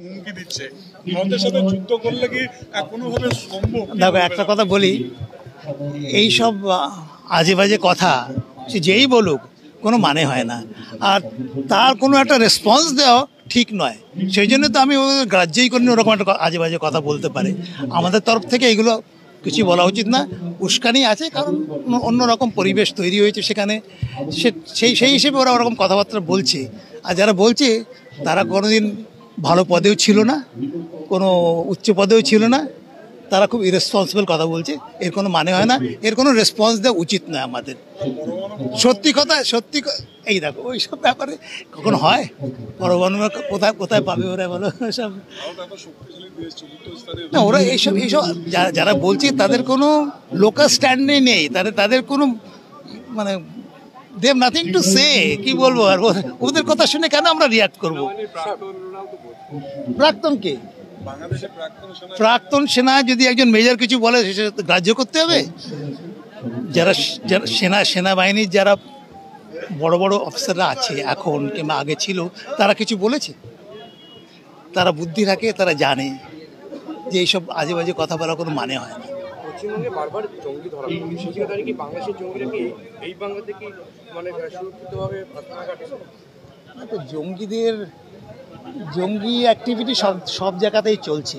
হুমকি দিচ্ছে, ভারতের সাথে যুদ্ধ করলে কি কোনোভাবে সম্ভব? দেখো একটা কথা বলি, এই সব আজে বাজে কথা সে যেই বলুক কোনো মানে হয় না, আর তার কোনো একটা রেসপন্স দেওয়া ঠিক নয়। সেই জন্য তো আমি ওদের গ্রাহ্যই করিনি ওরকম একটা আজে বাজে কথা বলতে পারে। আমাদের তরফ থেকে এগুলো কিছু বলা উচিত না। উস্কানি আছে কারণ অন্যরকম পরিবেশ তৈরি হয়েছে সেখানে, সেই হিসেবে ওরা ওরকম কথাবার্তা বলছে। আর যারা বলছে তারা কোনোদিন ভালো পদেও ছিল না, কোনো উচ্চ পদেও ছিল না, তারা খুব ইরেসপন্সিবল কথা বলছে। এর কোনো মানে হয় না, এর কোনো রেসপন্স দেওয়া উচিত নয় আমাদের। সত্যি কথা এই দেখো ওই সব ব্যাপারে কখন হয়, পরমাণু কোথায় কোথায় পাবে ওরা বলো সব। না ওরা এইসব যারা বলছে তাদের কোনো লোকাল স্ট্যান্ডে নেই, তাদের কোনো মানে they have nothing to say. কি বলবো আর ওদের কথা শুনে কেন আমরা রিয়াক্ট করবো? প্রাক্তন কে? প্রাক্তন সেনা যদি একজন মেজর কিছু বলে সেটা গ্রাহ্য করতে হবে? যারা সেনাবাহিনীর যারা বড় বড় অফিসাররা আছে এখন কিংবা আগে ছিল, তারা কিছু বলেছে? তারা বুদ্ধি রাখে, তারা জানে যে এইসব আজে বাজে কথা বলার কোনো মানে হয় না। পশ্চিমবঙ্গে বারবার জঙ্গি ধরা পড়ে, সেই জায়গায় কি বাংলাদেশের জঙ্গিরা কি এই বাংলাতে কি মানে সুরক্ষিতভাবে আস্তানা কাটে? তো জঙ্গি অ্যাক্টিভিটি সব জায়গাতেই চলছে,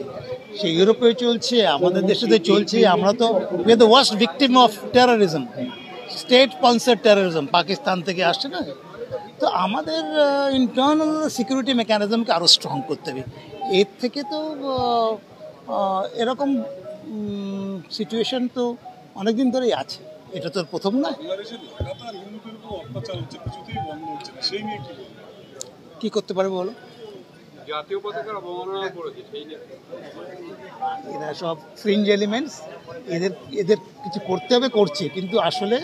সে ইউরোপেও চলছে, আমাদের দেশেতে চলছে। আমরা তো we are the worst victim of terrorism, state sponsored terrorism, Pakistan থেকে আসছে না। তো আমাদের ইন্টারনাল সিকিউরিটি মেকানিজমকে আরও স্ট্রং করতে হবে। এর থেকে তো এরকম সিচুয়েশন তো অনেকদিন ধরেই আছে, এটা তো প্রথম না। কি করতে পারবে বলো? জাতীয় পতাকার অবমাননা করেছে, সেই নিয়ে এরা সব ফ্রিঞ্জ এলিমেন্টস, এদের কিছু করতে হবে, করছে, কিন্তু আসলে